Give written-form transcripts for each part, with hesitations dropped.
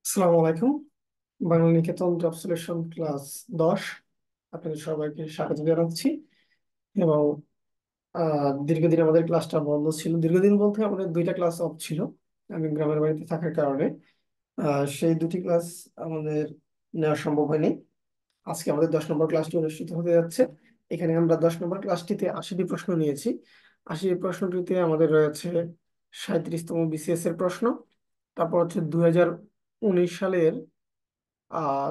আসসালামু আলাইকুম। বাংলা নিকেতন job solution class 10 আপনাদের সবাইকে স্বাগত জানাচ্ছি। এবং দীর্ঘদিন আমাদের ক্লাসটা বন্ধ ছিল। দীর্ঘদিন বলতে আমাদের দুইটা ক্লাস অফ ছিল, আমি গ্রামের বাড়িতে থাকার কারণে। সেই দুটি ক্লাস আমাদের নেওয়া সম্ভব হয়নি। আজকে আমাদের 10 নম্বর ক্লাসটি অনুষ্ঠিত হতে যাচ্ছে। এখানে আমরা 10 নম্বর ক্লাসটিতে 80টি প্রশ্ন নিয়েছি। 80 প্রশ্নটিতে আমাদের রয়েছে 37তম বিসিএস এর প্রশ্ন। তারপর হচ্ছে 2019 সালের আহ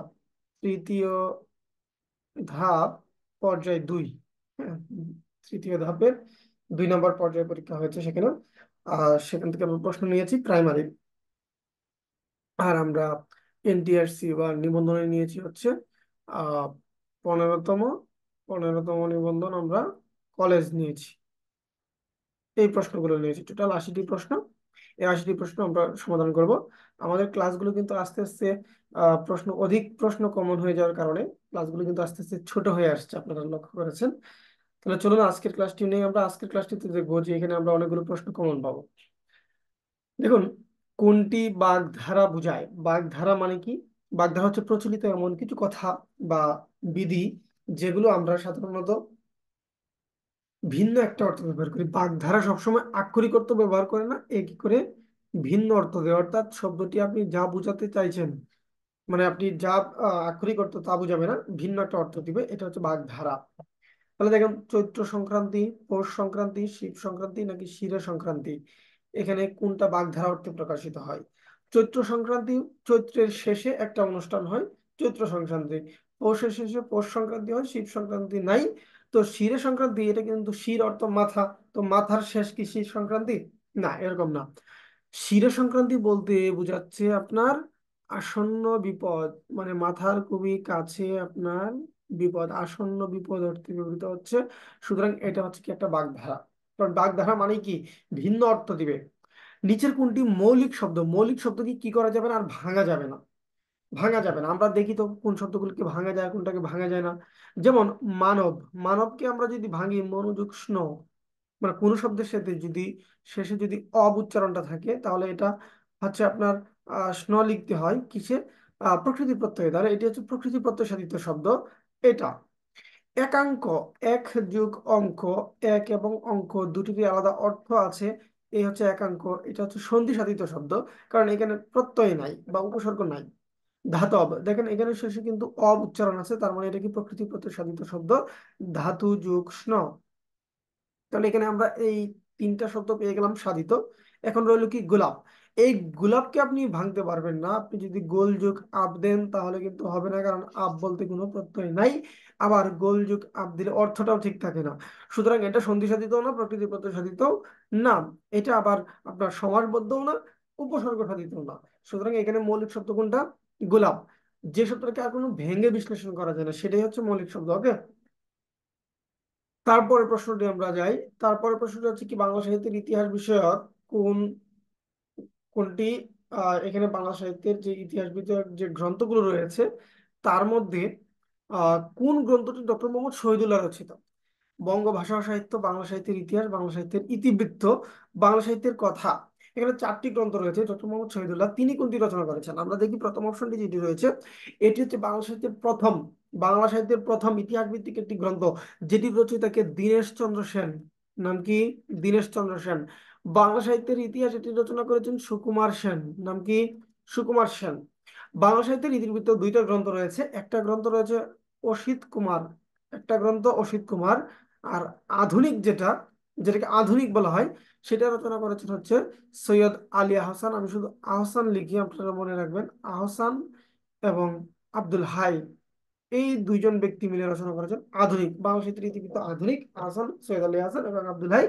তৃতীয় ধাপ, পর্যায় 2। হ্যাঁ, তৃতীয় ধাপের 2 নম্বর পর্যায় পরীক্ষা হয়েছে সেখানে। সেখান থেকে আমরা প্রশ্ন নিয়েছি প্রাইমারি। আর আমরা এনটিআরসি বা নিবন্ধনে নিয়েছি হচ্ছে আহ 15তম 15তম নিবন্ধন আমরা কলেজ নিয়েছি। এই প্রশ্নগুলো নিয়েছি, টোটাল 80টি প্রশ্ন। এই 80টি প্রশ্ন আমরা সমাধান করব। আমাদের ক্লাসগুলো কিন্তু আস্তে আস্তে অধিক প্রশ্ন কমন হয়ে যাওয়ার কারণে ক্লাসগুলো কিন্তু আস্তে আস্তে ছোট হয়ে আসছে, আপনারা লক্ষ্য করেছেন। তাহলে চলুন আজকের ক্লাসটি নিয়ে আমরা আজকের ক্লাসটিতে দেখবো যে এখানে আমরা অনেকগুলো প্রশ্ন কমন পাবো। দেখুন, কোনটি বাগধারা বোঝায়? বাগধারা মানে কি? বাগধারা হচ্ছে প্রচলিত এমন কিছু কথা বা বিধি যেগুলো আমরা সাধারণত ভিন্ন একটা অর্থ ব্যবহার করি। বাগধারা সবসময় আক্ষরিক অর্থ ব্যবহার করে না, একই করে ভিন্ন অর্থ দেয়। অর্থাৎ শব্দটি আপনি যা বোঝাতে চাইছেন, মানে আপনি যা আক্ষরিক অর্থ তা বোঝাবে না, ভিন্ন একটা অর্থ দিবে। এটা হচ্ছে বাগধারা। তাহলে দেখেন, চৈত্র সংক্রান্তি, পৌষ সংক্রান্তি, শিব সংক্রান্তি নাকি শিরা সংক্রান্তি, এখানে কোনটা বাগধারা অর্থে প্রকাশিত হয়? চৈত্র সংক্রান্তি, চৈত্রের শেষে একটা অনুষ্ঠান হয়, চৈত্র সংক্রান্তি। পৌষের শেষে পৌষ সংক্রান্তি হয়, শিব সংক্রান্তি নাই। তো শিরে সংক্রান্তি, এটা কিন্তু শির অর্থ মাথা, তো মাথার শেষ কি শির সংক্রান্তি? না, এরকম না। শিরে সংক্রান্তি বলতে বোঝাচ্ছে আপনার আসন্ন বিপদ, মানে মাথার খুবই কাছে আপনার বিপদ, আসন্ন বিপদ অর্থে ব্যবহৃত হচ্ছে। সুতরাং এটা হচ্ছে কি একটা বাগধারা। কারণ বাগধারা মানে কি, ভিন্ন অর্থ দিবে। নিচের কোনটি মৌলিক শব্দ? মৌলিক শব্দকে কি করা যাবে না, আর ভাঙা যাবে না। ভাঙা যাবে না, আমরা দেখি তো কোন শব্দগুলোকে ভাঙা যায় কোনটাকে ভাঙা যায় না। যেমন মানব, মানবকে আমরা যদি ভাঙি মনোযোগ স্ন, মানে কোনো শব্দের সাথে যদি শেষে যদি অব উচ্চারণটা থাকে তাহলে এটা হচ্ছে আপনার স্ন লিখতে হয় কিসে? প্রকৃতি প্রত্যয় দ্বারা। এটি হচ্ছে প্রকৃতি প্রত্যয় সাধিত শব্দ। এটা একাঙ্ক, এক যুগ অঙ্ক, এক এবং অঙ্ক দুটিরই আলাদা অর্থ আছে। এই হচ্ছে একাঙ্ক, এটা হচ্ছে সন্ধি সাধিত শব্দ, কারণ এখানে প্রত্যয় নাই বা উপসর্গ নাই। ধাতব, দেখেন এখানে শেষে কিন্তু অব উচ্চারণ আছে, তার মানে এটা কি প্রকৃতি প্রত্যয় সাধিত শব্দ, ধাতু যুগ স্ন। তাহলে এখানে আমরা এই তিনটা শব্দ পেয়ে গেলাম সাধিত। এখন রইল কি গোলাপ। এই গোলাপকে আপনি ভাঙতে পারবেন না, আপনি যদি গোল যোগ আপ দেন তাহলে কিন্তু হবে না, কারণ আপ বলতে কোনো প্রত্যয় নাই। আবার গোল যোগ আপ দিলে অর্থটাও ঠিক থাকে না। সুতরাং এটা সন্ধি সাধিত না, প্রকৃতি প্রত্যয় সাধিত না। এটা আবার আপনার সমাসবদ্ধও না, উপসর্গ সাধিত না। সুতরাং এখানে মৌলিক শব্দ কোনটা? গোলাপ। যে শব্দটাকে আর কোনো ভেঙে বিশ্লেষণ করা যায় না, সেটাই হচ্ছে মৌলিক শব্দ। ওকে, তারপরের প্রশ্নটি আমরা যাই। তারপরের প্রশ্নটি হচ্ছে কি, বাংলা সাহিত্যের ইতিহাস বিষয়ক কোন কোনটি এখানে বাংলা সাহিত্যের যে ইতিহাস বিষয়ক যে গ্রন্থগুলো রয়েছে তার মধ্যে কোন গ্রন্থটি ডক্টর মোহাম্মদ শহীদুল্লাহ রচিত? বঙ্গভাষা ও সাহিত্য, বাংলা সাহিত্যের ইতিহাস, বাংলা সাহিত্যের ইতিবৃত্ত, বাংলা সাহিত্যের কথা। এখানে 4টি গ্রন্থ রয়েছে। ডক্টর মোহাম্মদ শহীদুল্লাহ তিনি কোনটি রচনা করেছেন? আমরা দেখি প্রথম অপশনটি যেটি রয়েছে, এটি হচ্ছে বাংলা সাহিত্যের প্রথম ইতিহাস ভিত্তিক একটি গ্রন্থ, যেটি রচয়িতাকে দীনেশ চন্দ্র সেন। নাম কি? দীনেশ চন্দ্র সেন। বাংলা সাহিত্যের ইতিহাস এটি রচনা করেছেন সুকুমার সেন। নাম কি? সুকুমার সেন। বাংলা সাহিত্যের ইতিবৃত্ত দুইটা গ্রন্থ রয়েছে, একটা গ্রন্থ রয়েছে অসিত কুমার, একটা গ্রন্থ অসিত কুমার। আর আধুনিক যেটাকে আধুনিক বলা হয়, সেটা রচনা করেছেন হচ্ছে সৈয়দ আলী আহসান। আমি শুধু আহসান লিখি, আপনারা মনে রাখবেন আহসান এবং আব্দুল হাই, এই দুইজন ব্যক্তি মিলে রচনা করেছেন আধুনিক বাংলা সাহিত্যের ইতিবৃত্ত। আধুনিক আহসান, সৈয়দ আলী আহসান এবং আব্দুল হাই।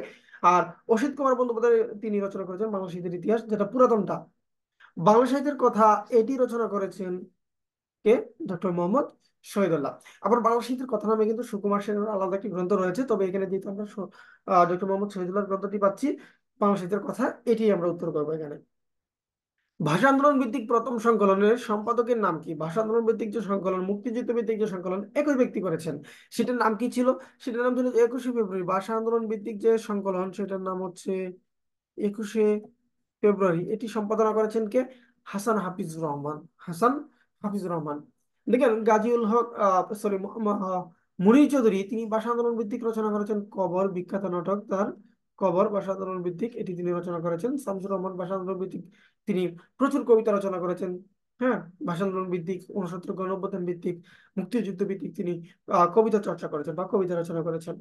আর অসিত কুমার বন্দ্যোপাধ্যায় তিনি রচনা করেছেন বাংলা সাহিত্যের ইতিহাস, যেটা পুরাতনটা। বাংলা সাহিত্যের কথা এটি রচনা করেছেন কে? ডক্টর মোহাম্মদ শহীদুল্লাহ। আবার বাংলা সাহিত্যের কথা নামে কিন্তু সুকুমার সেনের আলাদা একটি গ্রন্থ রয়েছে, তবে এখানে যেহেতু আমরা ডক্টর মোহাম্মদ শহীদুল্লাহর গ্রন্থটি পাচ্ছি, বাংলা সাহিত্যের কথা এটি আমরা উত্তর করবো এখানে। ভাষা আন্দোলন ভিত্তিক প্রথম সংকলনের সম্পাদকের নাম কি? ভাষা আন্দোলন ভিত্তিক যে সংকলন, মুক্তিযুদ্ধ ভিত্তিক যে সংকলন একই ব্যক্তি করেছেন, সেটার নাম কি ছিল? সেটার নাম ছিল 21শে ফেব্রুয়ারি। ভাষা আন্দোলন ভিত্তিক যে সংকলন সেটার নাম হচ্ছে 21শে ফেব্রুয়ারি। এটি সম্পাদনা করেছেন কে? হাসান হাফিজুর রহমান। হাসান হাফিজুর রহমান। দেখেন গাজীউল হক, সরি, মুনীর চৌধুরী, তিনি ভাষা আন্দোলন ভিত্তিক রচনা করেছেন কবর, বিখ্যাত নাটক তার কবর ভাষা আন্দোলন ভিত্তিক, এটি তিনি রচনা করেছেন। শামসুর রহমান ভাষা আন্দোলন ভিত্তিক, তিনি প্রচুর কবিতা রচনা করেছেন। হ্যাঁ, ভাষা আন্দোলন ভিত্তিক, 69 গণঅভ্যুত্থান ভিত্তিক, মুক্তিযুদ্ধ ভিত্তিক তিনি কবিতা চর্চা করেছেন বা কবিতা রচনা করেছেন।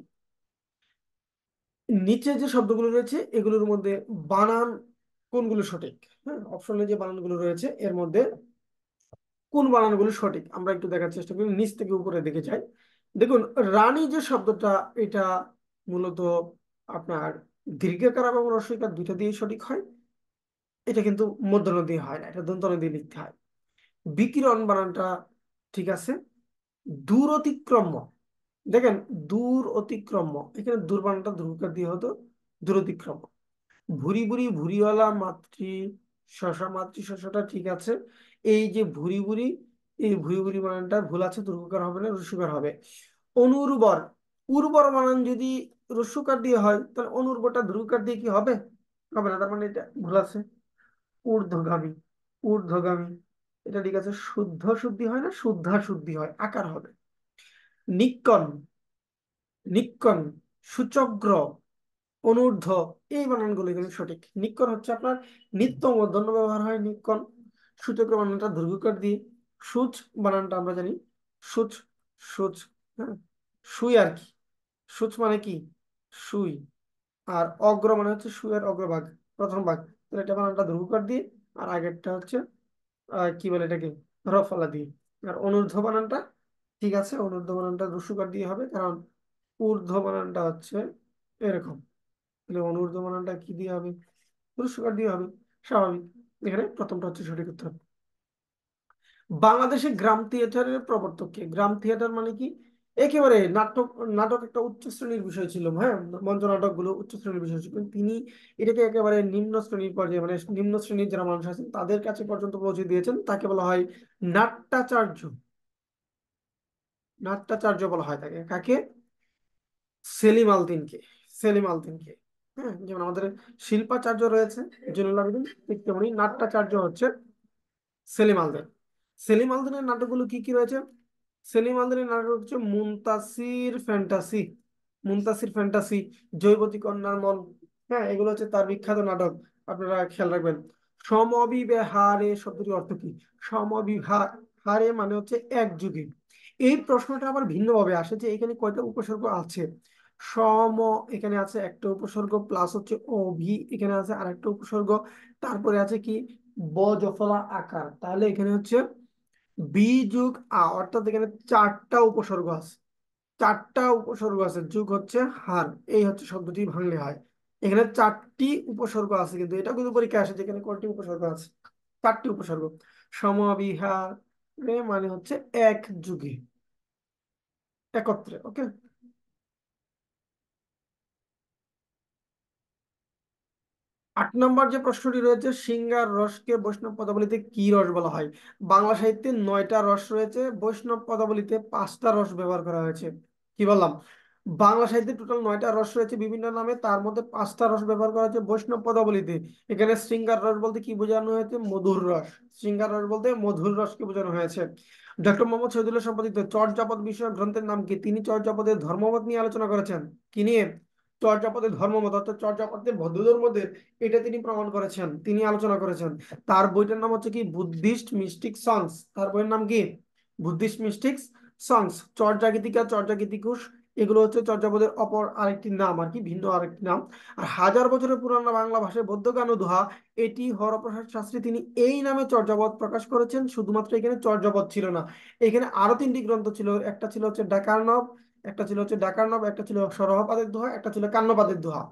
নিচে যে শব্দগুলো রয়েছে এগুলোর মধ্যে বানান কোনগুলো সঠিক? হ্যাঁ, অপশনে যে বানানগুলো রয়েছে এর মধ্যে কোন বানানগুলো সঠিক আমরা একটু দেখার চেষ্টা করি, নিচ থেকে উপরে দেখে যাই। দেখুন, রানী যে শব্দটা, এটা মূলত আপনার দীর্ঘকার এবং রস্বইকার দুইটা দিয়ে সঠিক হয়। এটা কিন্তু মূর্ধন্য দিয়ে হয় না, এটা দন্তন্য দিয়ে লিখতে হয়। বিকিরণ বানানটা ঠিক আছে। দূর অতিক্রম, দেখেন দূর অতিক্রম, এখানে দূর বানানটা দূরকার দিয়ে হতো দূর অতিক্রম। ভুরি ভুরি ভুরিওয়ালা মাতৃ শশা, মাতৃ শশাটা ঠিক আছে। এই যে ভুরি ভুরি, এই ভুরি ভুরি বানানটা ভুল আছে, দুর্গকার হবে না, রস্যকার হবে। অনুর্বর, উর্বর বানান যদি রস্যকার দিয়ে হয় তাহলে অনুর্বরটা ধ্রুবকার দিয়ে কি হবে? হবে না, তার মানে এটা ভুল আছে। ঊর্ধ্বগামী, ঊর্ধ্বগামী, এটা ঠিক আছে। শুদ্ধ শুদ্ধি হয় না, শুদ্ধা শুদ্ধি হয়, আকার হবে। নিক্কণ, নিক্কণ, সূচগ্র, অনূর্ধ্ব, এই বানানগুলো কিন্তু সঠিক। নিক্কণ হচ্ছে আপনার নিত্য মূর্ধন্য ব্যবহার হয় নিক্কণ। সূচক বানানটা দীর্ঘকার দিয়ে। সূচ বানানটা আমরা জানি সূচ, সূচ, হ্যাঁ, সুই আর কি। সূচ মানে কি? সুই। আর অগ্র মানে হচ্ছে সুয়ের অগ্রভাগ, প্রথম ভাগ। তাহলে এটা বানানটা দীর্ঘকার দিয়ে, আর আগেরটা হচ্ছে কি বলে এটাকে, রফলা দিয়ে। আর অনূর্ধ্ব বানানটা ঠিক আছে, অনূর্ধ্ব বানানটা রস্যকার দিয়ে হবে, কারণ ঊর্ধ্ব বানানটা হচ্ছে এরকম। তাহলে অনূর্ধ্ব বানানটা কি দিয়ে হবে? পুরস্কার দিয়ে হবে, স্বাভাবিক। এখানে প্রথমটা হচ্ছে সঠিক উত্তর। বাংলাদেশে গ্রাম থিয়েটারের প্রবর্তক কে? গ্রাম থিয়েটার মানে কি? একেবারে নাটক, নাটক একটা উচ্চ শ্রেণীর বিষয় ছিল, হ্যাঁ, মঞ্চ নাটক গুলো উচ্চ শ্রেণীর বিষয় ছিল, কিন্তু তিনি এটাকে একেবারে নিম্ন শ্রেণীর পর্যায়ে, মানে নিম্ন শ্রেণীর যারা মানুষ আছেন তাদের কাছে পর্যন্ত পৌঁছে দিয়েছেন। তাকে বলা হয় নাট্যাচার্য। নাট্যাচার্য বলা হয় তাকে, কাকে? সেলিম আলদিনকে। সেলিম আলদিনকে। হ্যাঁ, যেমন আমাদের শিল্পাচার্য রয়েছে জয়নুল আবেদিন, ঠিক তেমনি নাট্যাচার্য হচ্ছে সেলিম আলদিন। সেলিম আলদিনের নাটকগুলো কি কি রয়েছে? সেলিম আলদিনের নাটক হচ্ছে মুনতাসির ফ্যান্টাসি, মুনতাসির ফ্যান্টাসি, জয়বতী কন্যার মন। হ্যাঁ, এগুলো হচ্ছে তার বিখ্যাত নাটক, আপনারা খেয়াল রাখবেন। সমবিহারে শব্দটির অর্থ কি? সমবিহারে মানে হচ্ছে এক যুগে। এই প্রশ্নটা আবার ভিন্নভাবে আসে যে এখানে কয়টা উপসর্গ আছে। সম, এখানে আছে একটা উপসর্গ, প্লাস হচ্ছে অভি, এখানে আছে আরেকটা উপসর্গ, তারপরে আছে কি বজফলা আকার, তাহলে এখানে হচ্ছে বি যুগ আ, অর্থাৎ এখানে চারটা উপসর্গ আছে। চারটা উপসর্গ আছে, যুগ হচ্ছে হার, এই হচ্ছে শব্দটি ভাঙলে হয়। এখানে চারটি উপসর্গ আছে, কিন্তু এটা কিন্তু পরীক্ষা আসে যেখানে কয়টি উপসর্গ আছে, চারটি উপসর্গ। সমবিহারে মানে হচ্ছে এক যুগে, একত্রে। ওকে। 8 নম্বর যে প্রশ্নটি রয়েছে, সিংহার রসকে বৈষ্ণব পদাবলিতে কি রস বলা হয়? বাংলা সাহিত্যে 9টা রস রয়েছে, বৈষ্ণব পদাবলিতে 5টা রস ব্যবহার করা হয়েছে। কি বললাম? বাংলা সাহিত্যে টোটাল 9টা রস রয়েছে বিভিন্ন নামে, তার মধ্যে 5টা রস ব্যবহার করা হয়েছে বৈষ্ণব পদাবলিতে। এখানে শৃঙ্গার রস বলতে কি বোঝানো হয়েছে? মধুর রস। শৃঙ্গার রস বলতে মধুর রসকে বোঝানো হয়েছে। ডক্টর মোহাম্মদ শহীদুল্লাহ সম্পাদিত চর্যাপদ বিষয়ক গ্রন্থের নাম কি? তিনি চর্যাপদের ধর্মমত নিয়ে আলোচনা করেছেন। কি নিয়ে? চর্যাপদের ধর্মমত, অর্থাৎ চর্যাপদের বৌদ্ধ ধর্মদের, এটা তিনি প্রমাণ করেছেন, তিনি আলোচনা করেছেন। তার বইটার নাম হচ্ছে কি বুদ্ধিস্ট মিস্টিক সংস। তার বইয়ের নাম কি? বুদ্ধিস্ট মিস্টিক সংস। চর্যা গীতিকা, চর্যা গীতিকুশ, এগুলো হচ্ছে চর্যাপদের অপর আরেকটি নাম আর কি, ভিন্ন আরেকটি নাম। আর 1000 বছরের পুরানো বাংলা ভাষায় বৌদ্ধ গান ও দোহা, এটি হরপ্রসাদ শাস্ত্রী, তিনি এই নামে চর্যাপদ প্রকাশ করেছেন। শুধুমাত্র এখানে চর্যাপদ ছিল না, এখানে আরো 3টি গ্রন্থ ছিল। একটা ছিল হচ্ছে ডাকার্ণব, একটা ছিল হচ্ছে ডাকার্ণব, একটা ছিল সরহপাদের দোহা, একটা ছিল কান্নপাদের দোহা।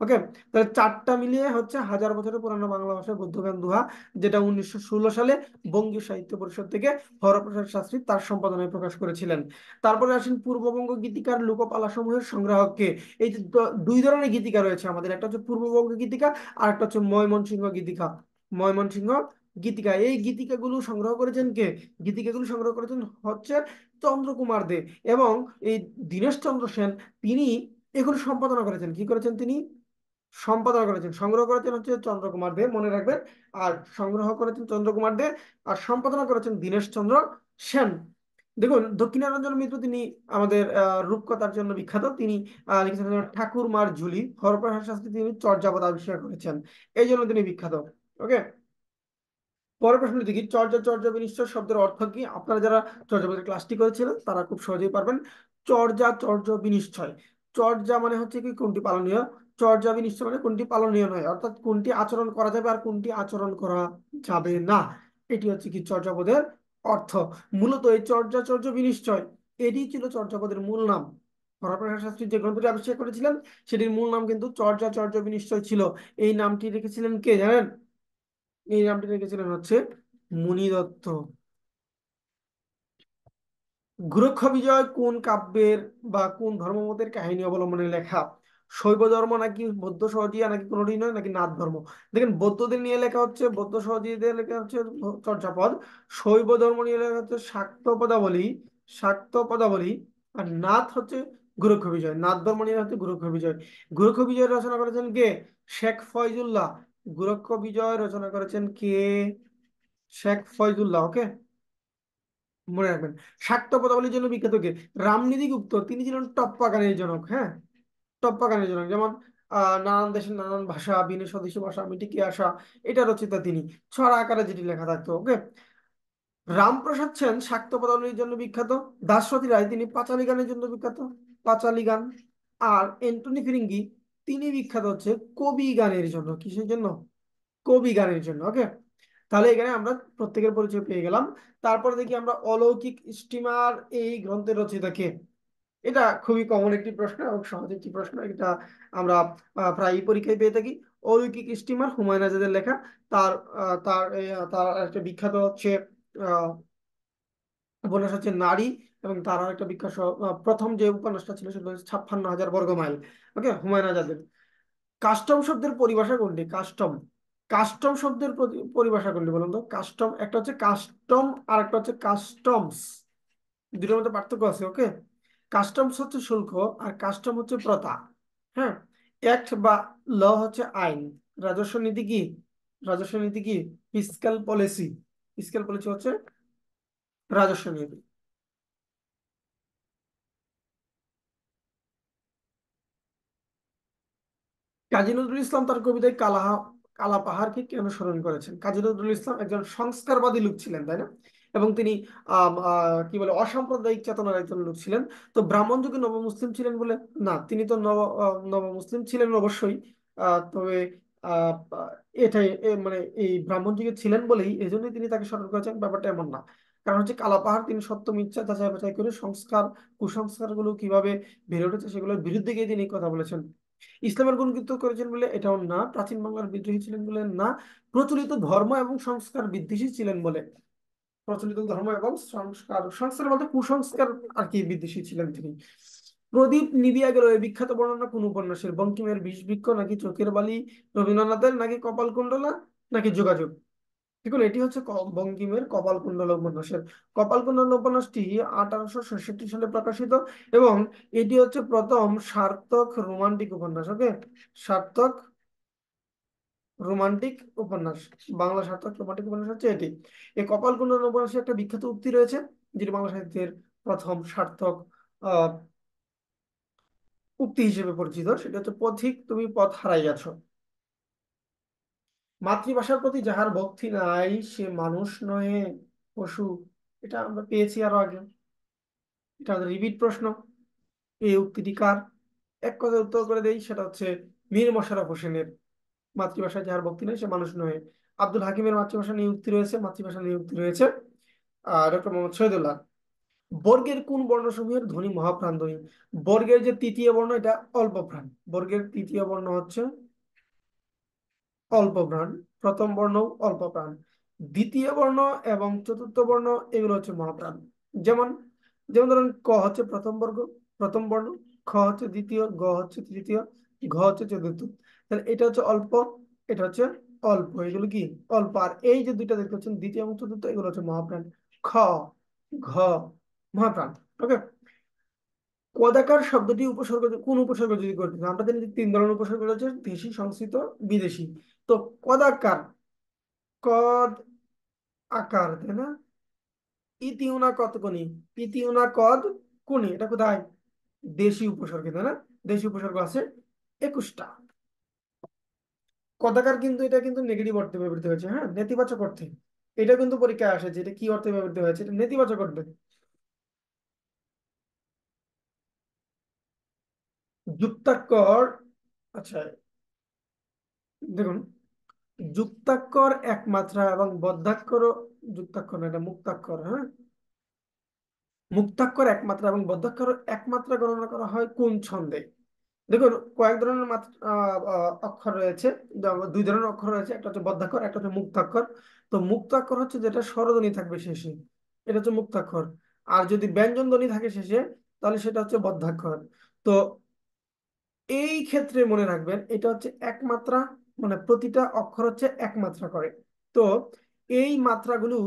ওকে। তাহলে চারটা মিলিয়ে হচ্ছে 1000 বছরের পুরানো বাংলা ভাষায় বৌদ্ধ গান দোহা, যেটা 1916 সালে বঙ্গীয় সাহিত্য পরিষদ থেকে হরপ্রসাদ শাস্ত্রী তার সম্পাদনায় প্রকাশ করেছিলেন। তারপরে আসেন পূর্ববঙ্গ গীতিকার লোকপালা সমূহের সংগ্রাহককে। এই যে দুই ধরনের গীতিকা রয়েছে আমাদের, একটা হচ্ছে পূর্ববঙ্গ গীতিকা, আর একটা হচ্ছে ময়মনসিংহ গীতিকা। ময়মনসিংহ গীতিকা, এই গীতিকাগুলো সংগ্রহ করেছেন কে? গীতিকাগুলো সংগ্রহ করেছেন হচ্ছে চন্দ্রকুমার দে এবং এই দীনেশ চন্দ্র সেন, তিনি এগুলো সম্পাদনা করেছেন। কি করেছেন তিনি? সম্পাদনা করেছেন, সংগ্রহ করেছেন হচ্ছে চন্দ্রকুমার দে, মনে রাখবেন। আর সংগ্রহ করেছেন চন্দ্রকুমার দে, আর সম্পাদনা করেছেন দীনেশ চন্দ্র সেন। দেখুন, দক্ষিণারঞ্জন মিত্র তিনি আমাদের রূপকথার জন্য বিখ্যাত। তিনি লিখেছেন ঠাকুরমার ঝুলি, হরপ্রসাদ শাস্ত্রী তিনি চর্যাপদ আবিষ্কার করেছেন, এই জন্য তিনি বিখ্যাত। ওকে, পরের প্রশ্ন দেখি, চর্যা চর্যা বিনিশ্চয় শব্দের অর্থ কি? আপনারা যারা চর্যাপদের ক্লাসটি করেছিলেন তারা খুব সহজেই পারবেন। চর্যা চর্য বিনিশ্চয়, চর্যা মানে হচ্ছে কি কোনটি পালনীয়, চর্যা বিনিশ্চয় মানে কোনটি পালনীয় নয়, অর্থাৎ কোনটি আচরণ করা যাবে আর কোনটি আচরণ করা যাবে না। এটি হচ্ছে কি চর্যাপদের অর্থ। মূলত এই চর্যা চর্য বিনিশ্চয় এটি ছিল চর্যাপদের মূল নাম। হরপ্রসাদ শাস্ত্রী যে গ্রন্থটি আবিষ্কার করেছিলেন সেটির মূল নাম কিন্তু চর্যা চর্য বিনিশ্চয় ছিল। এই নামটি রেখেছিলেন কে জানেন? এই নামটি রেখেছিলেন হচ্ছে মুনি দত্ত। গোরক্ষ বিজয় কোন কাব্যের বা কোন ধর্মমতের কাহিনী অবলম্বনে লেখা? শৈব ধর্ম নাকি বৌদ্ধ সহজিয়া নাকি কোনোটি নয় নাকি নাথ ধর্ম? দেখেন, বৌদ্ধদের নিয়ে লেখা হচ্ছে বৌদ্ধ সহজিয়াদের লেখা হচ্ছে চর্যাপদ। শৈব ধর্ম নিয়ে লেখা হচ্ছে শাক্ত পদাবলী, শাক্ত পদাবলী। আর নাথ হচ্ছে গোরক্ষ বিজয়, নাথ ধর্ম নিয়ে হচ্ছে গোরক্ষ বিজয়। গোরক্ষ বিজয় রচনা করেছেন কে? শেখ ফয়জুল্লাহ। গোরক্ষ বিজয় রচনা করেছেন কে? শেখ ফয়জুল্লাহ। ওকে, মনে রাখবেন। শাক্ত পদাবলীর জন্য বিখ্যাত কে? রামনিধি গুপ্ত, তিনি ছিলেন টপ্পা গানের জনক। হ্যাঁ, টপ্পা গানের জনক। যেমন নানান দেশের নানান ভাষা, বিনে স্বদেশী ভাষা মিটিকে আসা, এটা রচিতা তিনি, ছড়া আকারে যেটি লেখা থাকতো। ওকে, রামপ্রসাদ সেন শাক্ত পদাবলীর জন্য বিখ্যাত। দাশরথী রায় তিনি পাঁচালী গানের জন্য বিখ্যাত, পাঁচালী গান। আর এন্টনি ফিরিঙ্গি তিনি বিখ্যাত হচ্ছে কবি গানের জন্য। কিসের জন্য? কবি গানের জন্য। ওকে, তাহলে এখানে আমরা প্রত্যেকের পরিচয় পেয়ে গেলাম। তারপরে দেখি আমরা অলৌকিক স্টিমার এই গ্রন্থের রচয়িতা কে? এটা খুবই কমন একটি প্রশ্ন এবং সহজ একটি প্রশ্ন, এটা আমরা প্রায়ই পরীক্ষায় পেয়ে থাকি। অলৌকিক স্টিমার হুমায়ুন আজাদের লেখা। তার তার একটা বিখ্যাত হচ্ছে আহ, উপন্যাস হচ্ছে নারী। এবং তার আর একটা বিখ্যাত প্রথম যে উপন্যাসটা ছিল সেটা হচ্ছে 56,000 বর্গ মাইল। ওকে, হুমায়ুন আজাদের। কাস্টম শব্দের পরিভাষা কোনটি? কাস্টম, কাস্টম শব্দের পরিভাষা কোনটি বলুন তো? কাস্টম, একটা হচ্ছে কাস্টম আর একটা হচ্ছে কাস্টমস, দুটোর মধ্যে পার্থক্য আছে। ওকে, কাস্টমস হচ্ছে শুল্ক আর কাস্টম হচ্ছে প্রথা। হ্যাঁ, অ্যাক্ট বা ল হচ্ছে আইন। রাজস্ব নীতি কি? রাজস্ব নীতি কি? Fiscal policy. ফিসক্যাল পলিসি হচ্ছে রাজস্ব নীতি। কাজী নজরুল ইসলাম তার কবিতায় কালা পাহাড়কে কেন স্মরণ করেছেন? কাজী নজরুল ইসলাম একজন সংস্কারবাদী লোক ছিলেন, তাই না? এবং তিনি কি বলে অসাম্প্রদায়িক চেতনার একজন লোক ছিলেন। তো ব্রাহ্মণ যুগে নব মুসলিম ছিলেন বলে? না, তিনি তো নব মুসলিম ছিলেন অবশ্যই। তবে আহ, আহ, এটাই মানে এই ব্রাহ্মণ যুগে ছিলেন বলেই এই জন্যই তিনি তাকে স্মরণ করেছেন, ব্যাপারটা এমন না। কারণ হচ্ছে কালা পাহাড় তিনি সত্য মিথ্যা যাচাই বাছাই করে সংস্কার কুসংস্কার গুলো কিভাবে বেড়ে উঠেছে সেগুলোর বিরুদ্ধে গিয়ে তিনি কথা বলেছেন। ইসলামের গুণকীর্ত করেছেন বলে এটাও না, প্রাচীন বাংলার বিদ্রোহী ছিলেন বলে না, প্রচলিত ধর্ম এবং সংস্কার বিদ্বেষী ছিলেন বলে। প্রচলিত ধর্ম এবং সংস্কার, সংস্কার বলতে কুসংস্কার আর কি, বিদ্বেষী ছিলেন তিনি। প্রদীপ নিভিয়া গেল এই বিখ্যাত বর্ণনা কোন উপন্যাসের? বঙ্কিমের বিষবৃক্ষ নাকি চোখের বালি, রবীন্দ্রনাথের নাকি কপালকুণ্ডলা নাকি যোগাযোগ? দেখুন, এটি হচ্ছে বঙ্কিমের কপালকুণ্ডলা উপন্যাসের। কপালকুণ্ডলা উপন্যাসটি 1866 সালে প্রকাশিত এবং এটি হচ্ছে প্রথম সার্থক রোমান্টিক উপন্যাস। ওকে, সার্থক রোমান্টিক উপন্যাস, বাংলা সার্থক রোমান্টিক উপন্যাস হচ্ছে এটি। এই কপালকুণ্ডলা উপন্যাসে একটা বিখ্যাত উক্তি রয়েছে যেটি বাংলা সাহিত্যের প্রথম সার্থক আহ উক্তি হিসেবে পরিচিত, সেটা হচ্ছে পথিক তুমি পথ হারাইয়াছ। মাতৃভাষার প্রতি যাহার ভক্তি নাই সে মানুষ নহে, পশু। এটা আমরা পেয়েছি আরো আগে, এটা আমাদের রিপিট প্রশ্ন। এই উক্তিটি কার? এক কথায় উত্তর করে দেই, সেটা হচ্ছে মীর মশাররফ হোসেনের। মাতৃভাষায় যাহার ভক্তি নাই সে মানুষ নহে। আব্দুল হাকিমের মাতৃভাষা নিয়ে উক্তি রয়েছে, মাতৃভাষা নিয়ে উক্তি রয়েছে। ডক্টর মোহাম্মদ শহীদুল্লাহ। বর্গের কোন বর্ণসমূহের ধ্বনি মহাপ্রাণ ধ্বনি? বর্গের যে তৃতীয় বর্ণ এটা অল্প প্রাণ। বর্গের তৃতীয় বর্ণ হচ্ছে অল্প প্রাণ, প্রথম বর্ণ অল্প প্রাণ, দ্বিতীয় বর্ণ এবং চতুর্থ বর্ণ এগুলো হচ্ছে মহাপ্রাণ। যেমন, যেমন ধরুন ক হচ্ছে প্রথম বর্গ, প্রথম বর্ণ, খ হচ্ছে দ্বিতীয়, গ হচ্ছে তৃতীয়, ঘ হচ্ছে চতুর্থ। তাহলে এটা হচ্ছে অল্প, এটা হচ্ছে অল্প, এগুলো কি অল্প। আর এই যে দুইটা দেখতে পাচ্ছেন দ্বিতীয় এবং চতুর্থ, এগুলো হচ্ছে মহাপ্রাণ। খ, ঘ, মহাপ্রাণ। ওকে, কদাকার শব্দটি উপসর্গ, কোন উপসর্গ যদি করতে হয়? আমরা জানি যে তিন ধরনের উপসর্গ রয়েছে, দেশি, সংস্কৃত, বিদেশি। তো কদাকার, কদ আকার, তাই না? ইতিউনা কতকনি, ইতিউনা কদ কোনি, এটা কোথায়? দেশি উপসর্গে, তাই না? দেশি উপসর্গ আছে 21টা। কদাকার কিন্তু, এটা কিন্তু নেগেটিভ অর্থে ব্যবহৃত হয়েছে, হ্যাঁ, নেতিবাচক অর্থে। এটা কিন্তু পরীক্ষায় আসে যে এটা কি অর্থে ব্যবহৃত হয়েছে, এটা নেতিবাচক অর্থে। যুক্তাক্ষর, আচ্ছা, দেখুন, যুক্তাক্ষর এক মাত্রা এবং বদ্ধাক্ষরও, যুক্তাক্ষর না, এটা মুক্তাক্ষর, হ্যাঁ। মুক্তাক্ষর এক মাত্রা এবং বদ্ধাক্ষর এক মাত্রা গণনা করা হয় কোন ছন্দে? দেখুন, কয়েক ধরনের অক্ষর রয়েছে। দুই ধরনের অক্ষর রয়েছে, একটা হচ্ছে বদ্ধাক্ষর, একটা হচ্ছে মুক্তাক্ষর। তো মুক্তাক্ষর হচ্ছে যেটা স্বরধ্বনি থাকবে শেষে, এটা হচ্ছে মুক্তাক্ষর। আর যদি ব্যঞ্জন ধ্বনি থাকে শেষে, তাহলে সেটা হচ্ছে বদ্ধাক্ষর। তো এই ক্ষেত্রে মনে রাখবেন, এটা হচ্ছে একমাত্রা, মানে প্রতিটা অক্ষর হচ্ছে এক মাত্রা করে। তো এই মাত্রাগুলো,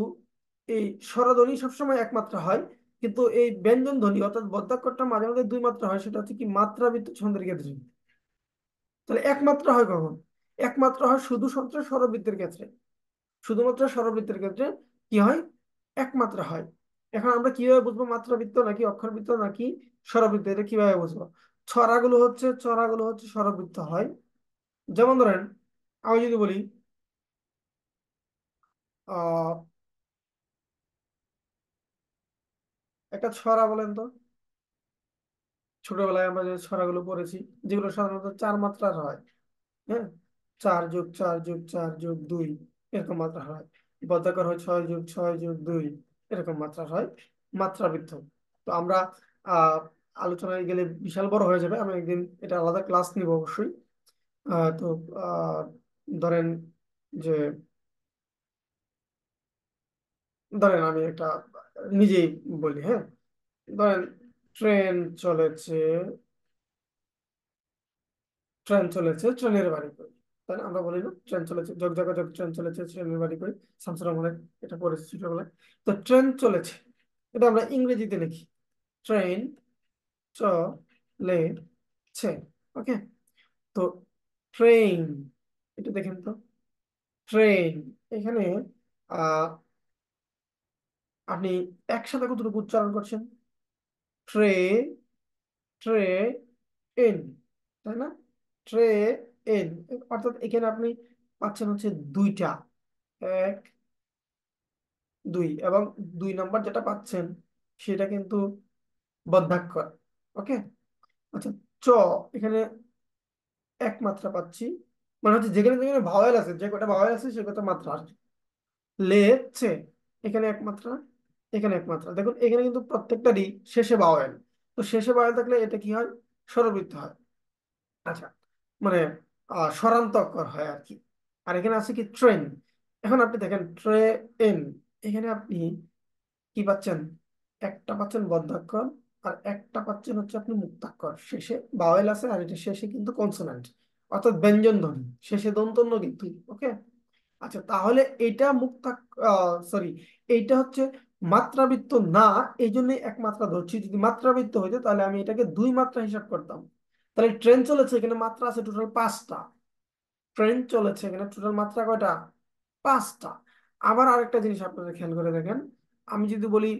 এই স্বরধ্বনি সবসময় এক মাত্রা হয়, কিন্তু এই ব্যঞ্জন ধ্বনি অর্থাৎ বদ্যাক্ষরটা মাঝে মাঝে দুই মাত্রা হয়, সেটা হচ্ছে কি মাত্রাবৃত্ত ছন্দের ক্ষেত্রে। তাহলে একমাত্রা হয় কখন? একমাত্রা হয় শুধুমাত্র স্বরবৃত্তের ক্ষেত্রে। শুধুমাত্র স্বরবৃত্তের ক্ষেত্রে কি হয়? একমাত্রা হয়। এখন আমরা কিভাবে বুঝবো মাত্রাবৃত্ত নাকি অক্ষরবৃত্ত নাকি স্বরবৃত্ত, এটা কিভাবে বুঝবো? ছড়াগুলো হচ্ছে স্বরবৃত্ত হয়। যেমন ধরেন, আমি যদি বলি আহ একটা ছড়া বলেন তো। ছোটবেলায় আমরা যে ছড়াগুলো পড়েছি, যেগুলো সাধারণত 4 মাত্রার হয়, হ্যাঁ, 4+4+4+2 এরকম মাত্রা হয়। বর্গাকার হয় 6+6+2 এরকম মাত্রা হয়, মাত্রাবৃত্ত। তো আমরা আহ আলোচনায় গেলে বিশাল বড় হয়ে যাবে, আমি একদিন এটা আলাদা ক্লাস নিব অবশ্যই। তো আহ ধরেন যে, ধরেন আমি একটা নিজেই বলি, হ্যাঁ। ধরেন, ট্রেন চলেছে, ট্রেনের বাড়ি কই। তাই না? আমরা বলি না, ট্রেন চলেছে, যোগ যোগাযোগ, ট্রেন চলেছে ট্রেনের বাড়ি কই। শামসুর রহমানের, এটা পড়েছি ছোটবেলায়। তো ট্রেন চলেছে, এটা আমরা ইংরেজিতে লিখি ট্রেন চলেছে। ওকে। তো ট্রেন, এটা দেখেন তো, ট্রেন, এখানে আহ আপনি একসাথে কতটুকু উচ্চারণ করছেন? ট্রে, ট্রে এন, তাই না? ট্রে এন, অর্থাৎ এখানে আপনি পাচ্ছেন হচ্ছে দুইটা, এক, দুই, এবং 2 নম্বর যেটা পাচ্ছেন সেটা কিন্তু বদ্ধাক্ষর। ওকে। আচ্ছা, চ, এখানে এক মাত্রা পাচ্ছি, মানে হচ্ছে যেখানে যেখানে ভাওয়েল আছে, যে কটা ভাওয়েল আছে সে কটা মাত্রা আসবে। লেছে, এখানে এক মাত্রা, এখানে এক মাত্রা। দেখুন এখানে কিন্তু প্রত্যেকটারই শেষে ভাওয়েল। তো শেষে ভাওয়েল থাকলে এটা কি হয়? স্বরবৃদ্ধ হয়। আচ্ছা, মানে স্বরান্তকর হয় আর কি। আর এখানে আছে কি ট্রেন। এখন আপনি দেখেন ট্রেন, এখানে আপনি কি পাচ্ছেন? একটা পাচ্ছেন বদ্ধাক্ষর, আর একটা পাচ্ছেন হচ্ছে আপনি মুক্তাক্ষর। শেষে বাওয়েল আছে, আর এটা শেষে কিন্তু কনসোনান্ট, অর্থাৎ ব্যঞ্জন ধ্বনি, শেষে দন্তন্য কিন্তু। ওকে। আচ্ছা, তাহলে এটা সরি, এইটা হচ্ছে মাত্রাবৃত্ত না, এই জন্যই এক মাত্রা ধরছি। যদি মাত্রাবৃত্ত হইতো তাহলে আমি এটাকে 2 মাত্রা হিসাব করতাম। তাহলে ট্রেন চলেছে, এখানে মাত্রা আছে টোটাল 5টা। ট্রেন চলেছে, এখানে টোটাল মাত্রা কয়টা? 5টা। আবার আরেকটা জিনিস আপনারা খেয়াল করে দেখেন, আমি যদি বলি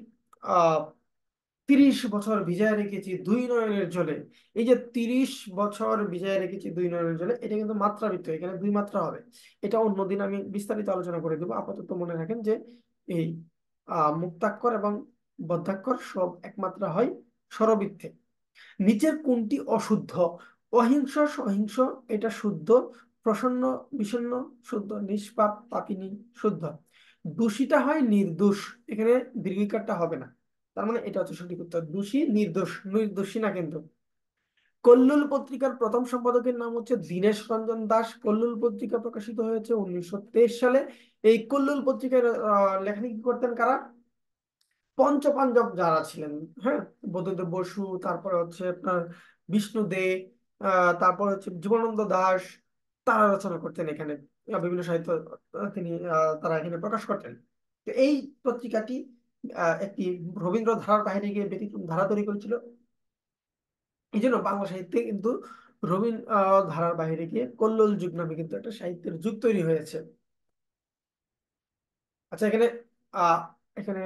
আহ 30 বছর ভিজায় রেখেছি 2 নয়নের জলে, এই যে 30 বছর ভিজায় রেখেছি 2 নয়নের জলে, এটা কিন্তু মাত্রাবৃত্ত, এখানে 2 মাত্রা হবে। এটা অন্যদিন আমি বিস্তারিত আলোচনা করে দেবো, আপাতত মনে রাখেন যে এই মুক্তাক্ষর এবং বদ্ধাক্ষর সব একমাত্রা হয় স্বরবৃদ্ধে। নিচের কোনটি অশুদ্ধ? অহিংস, সহিংস, এটা শুদ্ধ। প্রসন্ন, বিষণ্ণ শুদ্ধ। নিষ্পাপ, পাপিনী শুদ্ধ। দোষীটা হয় নির্দোষ, এখানে দীর্ঘিকারটা হবে না। তার মানে এটা হচ্ছে সঠিক উত্তর, দোষী নির্দোষ, নির্দোষী না কিন্তু। কল্লোল পত্রিকার প্রথম সম্পাদকের নাম হচ্ছে দীনেশ রঞ্জন দাস। কল্লোল পত্রিকা প্রকাশিত হয়েছে 1923 সালে। এই কল্লোল পত্রিকার লেখালেখি করতেন কারা? পঞ্চপাণ্ডব যারা ছিলেন, হ্যাঁ, বুদ্ধদেব বসু, তারপরে হচ্ছে আপনার বিষ্ণু দে, তারপর হচ্ছে জীবনানন্দ দাশ, তারা রচনা করতেন এখানে। বিভিন্ন সাহিত্য তিনি তারা এখানে প্রকাশ করতেন। তো এই পত্রিকাটি একটি রবীন্দ্র ধারার কাহিনীকে ব্যতিক্রম ধারা তৈরি করেছিল। এই জন্য বাংলা সাহিত্যে কিন্তু রবীন্দ্র ধারার বাইরে গিয়ে কল্লোল যুগ নামে কিন্তু একটা সাহিত্যের যুগ তৈরি হয়েছে। আচ্ছা, আহ এখানে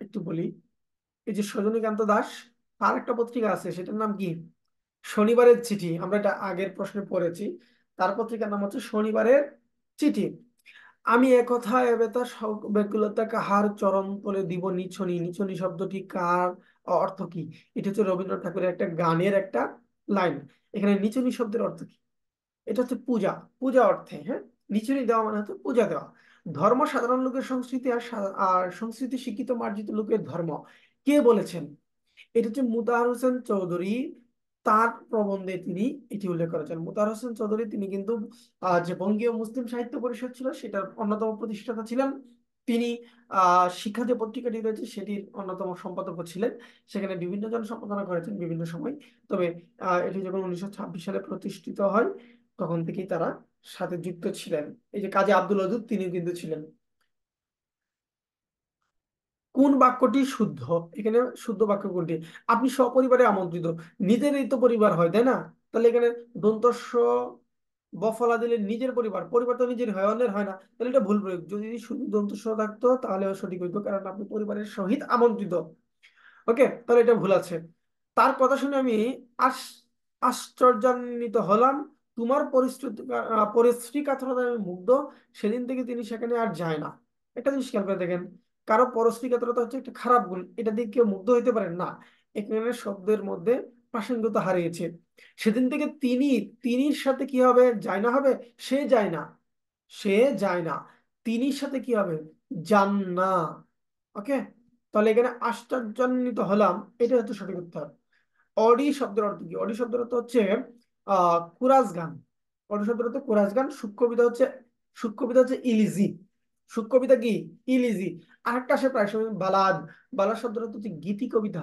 একটু বলি, এই যে সজনীকান্ত দাশ, তার একটা পত্রিকা আছে, সেটার নাম কি? শনিবারের চিঠি। আমরা এটা আগের প্রশ্নে পড়েছি। তার পত্রিকার নাম হচ্ছে শনিবারের চিঠি। আমি একথা এবেতা সব ব্যাকুলতা কাহার চরণ তলে দিব নিছনি। নিছনি শব্দটি কার, অর্থ কি? এটা হচ্ছে রবীন্দ্রনাথ ঠাকুরের একটা গানের একটা লাইন। এখানে নিছনি শব্দের অর্থ কি? এটা হচ্ছে পূজা, পূজা অর্থে, হ্যাঁ। নিচুনি দেওয়া মানে হচ্ছে পূজা দেওয়া। ধর্ম সাধারণ লোকের সংস্কৃতি, আর সংস্কৃতি শিক্ষিত মার্জিত লোকের ধর্ম। কে বলেছেন? এটা হচ্ছে মুতাহার হোসেন চৌধুরী। তার প্রবন্ধে তিনি এটি উল্লেখ করেছেন। মুতাহার হোসেন চৌধুরী তিনি কিন্তু যে বঙ্গীয় মুসলিম সাহিত্য পরিষদ ছিল সেটার অন্যতম প্রতিষ্ঠাতা ছিলেন। তিনি শিক্ষা যে পত্রিকাটি রয়েছে সেটির অন্যতম সম্পাদক ছিলেন। সেখানে বিভিন্ন জন সম্পাদনা করেছেন বিভিন্ন সময়। তবে এটি যখন 1926 সালে প্রতিষ্ঠিত হয়, তখন থেকেই তারা সাথে যুক্ত ছিলেন। এই যে কাজী আব্দুল ওদুদ তিনিও কিন্তু ছিলেন। কোন বাক্যটি শুদ্ধ? এখানে শুদ্ধ বাক্য কোনটি? আপনি সপরিবারে আমন্ত্রিত, নিজেরই তো পরিবার হয়, তাই না? তাহলে এখানে দন্ত স বফলা দিলে নিজের পরিবার, পরিবার তো নিজের হয়, অন্যের হয় না। তাহলে এটা ভুল প্রয়োগ। যদি শুধু দন্ত স থাকতো তাহলে সঠিক হইতো, কারণ আপনি পরিবারের সহিত আমন্ত্রিত। ওকে, তাহলে এটা ভুল আছে। তার কথা শুনে আমি আস আশ্চর্যান্বিত হলাম। তোমার পরিশ্রী কাতরতায় আমি মুগ্ধ। সেদিন থেকে তিনি সেখানে আর যায় না। একটা জিনিস খেয়াল করে দেখেন, কারো পরশ্রী কাতরতা হচ্ছে একটা খারাপ গুণ, এটা দিয়ে কেউ মুগ্ধ হইতে পারে না। এখানে শব্দের মধ্যে প্রাসঙ্গিকতা হারিয়েছে। সেদিন থেকে তিনি, তিনির সাথে কি হবে? যায় না হবে। সে যায় না, সে যায় না। তিনির সাথে কি হবে? যান না। ওকে, তাহলে এখানে আশ্চর্যান্বিত হলাম, এটা হচ্ছে সঠিক উত্তর। অডি শব্দের অর্থ কি? অডি শব্দের অর্থ হচ্ছে কুরাস গান। অডি শব্দের অর্থ কুরাস গান। সুখ কবিতা হচ্ছে ইলিজি। সুখ কবিতা কি? ইলিজি। আরেকটা আসে প্রায় সময় বালাদ। বালাদ শব্দের অর্থ হচ্ছে গীতি কবিতা।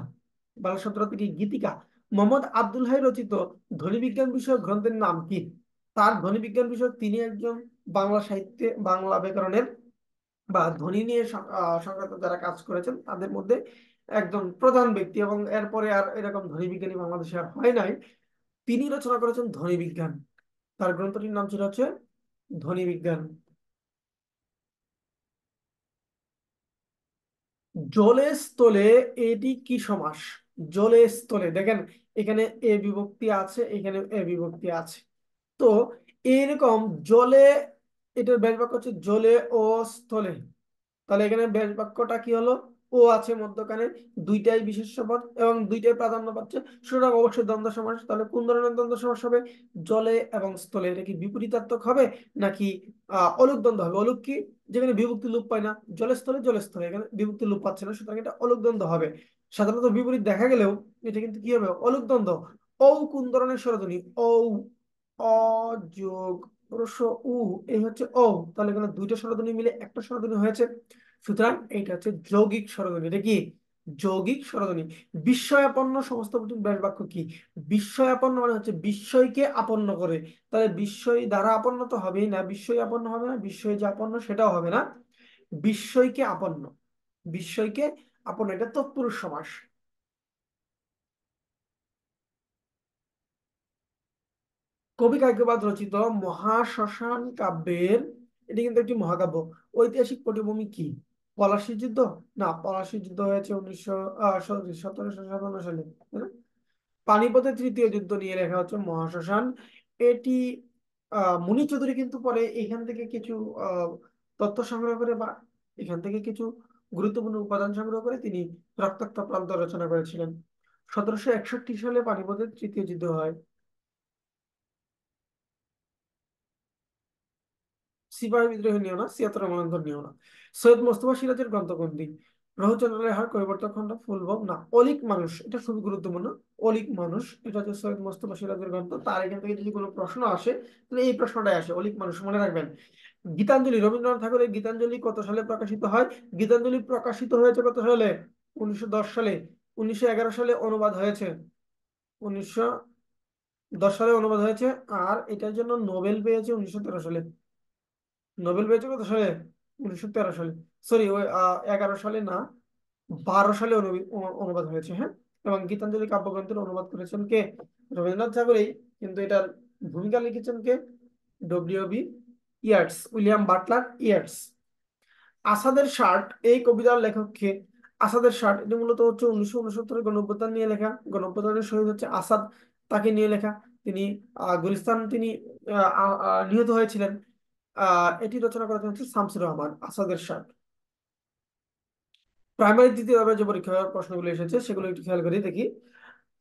বালাদ শব্দের অর্থ কি? গীতিকা। মোহাম্মদ আব্দুল হাই রচিত ধ্বনি বিজ্ঞান বিষয়ক গ্রন্থের নাম কি? তার ধ্বনি বিজ্ঞান বিষয়ক, তিনি একজন বাংলা সাহিত্যে বাংলা ব্যাকরণের বা ধ্বনি নিয়ে সংক্রান্ত যারা কাজ করেছেন তাদের মধ্যে একজন প্রধান ব্যক্তি, এবং এরপরে আর এরকম ধ্বনি বিজ্ঞানী বাংলাদেশে আর হয় নাই। তিনি রচনা করেছেন ধ্বনি বিজ্ঞান। তার গ্রন্থটির নাম ছিল হচ্ছে ধ্বনি বিজ্ঞান। জলে স্থলে, এটি কি সমাস? জলে স্থলে দেখেন, এখানে এ বিভক্তি আছে, এখানে এ বিভক্তি আছে। তো এরকম জলে, এটার ব্যাস বাক্য হচ্ছে জলে ও স্থলে। তাহলে এখানে ব্যাস বাক্যটা কি হলো? ও আছে মধ্যখানে, দুইটাই বিশেষ্য পদ এবং দুইটাই প্রাধান্য পাচ্ছে, সুতরাং অবশ্যই দ্বন্দ্ব সমাস। তাহলে কোন ধরনের দ্বন্দ্ব সমাস হবে? জলে এবং স্থলে। এটা কি বিপরীতার্থক হবে নাকি অলুক দ্বন্দ্ব হবে? অলুক কি? যেখানে বিভক্তি লোপ পায় না। জলে স্থলে, জলে স্থলে, এখানে বিভক্তি লোপ পাচ্ছে না, সুতরাং এটা অলুক দ্বন্দ্ব হবে। সাধারণত বিপরীত দেখা গেলেও এটা কিন্তু কি হবে? অলুক দ্বন্দ্ব। ও কোন ধরনের স্বরধ্বনি? ও, অ যোগ রস্য উ, এই হচ্ছে ও। তাহলে এখানে দুইটা স্বরধ্বনি মিলে একটা স্বরধ্বনি হয়েছে, সুতরাং এইটা হচ্ছে যৌগিক স্বরধ্বনি। এটা কি? যৌগিক স্বরধ্বনি। বিস্ময়াপন্ন সমস্ত ব্যাস বাক্য কি? বিস্ময়াপন্ন মানে হচ্ছে বিস্ময়কে আপন্ন করে। তাহলে বিস্ময় দ্বারা আপন্ন তো হবেই না, বিস্ময় আপন্ন হবে না, বিস্ময় যে আপন্ন সেটাও হবে না। বিস্ময়কে আপন্ন, বিস্ময়কে আপন্ন, এটা তৎপুরুষ সমাস। কবি কায়কবাদ রচিত মহাশ্মশান কাব্যের, এটি কিন্তু একটি মহাকাব্য, ঐতিহাসিক পটভূমি কি? পলাশির যুদ্ধ? না, পলাশির যুদ্ধ হয়েছে 1757 সালে, তাই না? পানিপথের তৃতীয় যুদ্ধ নিয়ে লেখা হচ্ছে মহাশ্মশান। এটি মুনি চৌধুরী কিন্তু পরে এখান থেকে কিছু আহ তথ্য সংগ্রহ করে, বা এখান থেকে কিছু গুরুত্বপূর্ণ উপাদান সংগ্রহ করে তিনি রক্তাক্ত প্রান্ত রচনা করেছিলেন। 1761 সালে পানিপথের তৃতীয় যুদ্ধ হয়। সিপাহী বিদ্রোহ নিয়েও না, 76 মন্বন্তর নিয়েও না। সৈয়দ মোস্তফা সিরাজের গ্রন্থ কোনটি? রঘুচন্দ্র রেহার কৈবর্ত খণ্ড, ফুলবব না অলিক মানুষ। এটা খুবই গুরুত্বপূর্ণ। অলিক মানুষ, এটা হচ্ছে সৈয়দ মোস্তফা সিরাজের গ্রন্থ। তার এখান থেকে যদি কোনো প্রশ্ন আসে তাহলে এই প্রশ্নটাই আসে, অলিক মানুষ, মনে রাখবেন। গীতাঞ্জলি, রবীন্দ্রনাথ ঠাকুরের গীতাঞ্জলি কত সালে প্রকাশিত হয়? গীতাঞ্জলি প্রকাশিত হয়েছে কত সালে? 1910 সালে। 1911 সালে অনুবাদ হয়েছে। 1910 সালে অনুবাদ হয়েছে। আর এটার জন্য নোবেল পেয়েছে 1913 সালে। নোবেল পেয়েছে কত সালে? 1913 সালে। সরি, ওই 11 সালে না, 12 সালে অনুবাদ হয়েছে, হ্যাঁ। এবং গীতাঞ্জলি কাব্যগ্রন্থের অনুবাদ করেছেন কে? রবীন্দ্রনাথ ঠাকুরই। কিন্তু এটার ভূমিকা লিখেছেন কে? W B Yeats, William Butler Yeats. আসাদের ষাট এই কবিতার লেখক কে? আসাদের ষাট এটি মূলত হচ্ছে 1969 গণঅভ্যুত্থান নিয়ে লেখা। গণঅভ্যুত্থানের শহীদ হচ্ছে আসাদ, তাকে নিয়ে লেখা। তিনি গুলিস্তান তিনি নিহত হয়েছিলেন। এটি রচনা করেছেন হচ্ছে শামসুর রহমান। আসাদের ষাট। প্রাইমারি দ্বিতীয় ধাপে যে পরীক্ষার প্রশ্নগুলো এসেছে সেগুলো একটু খেয়াল করে দেখি।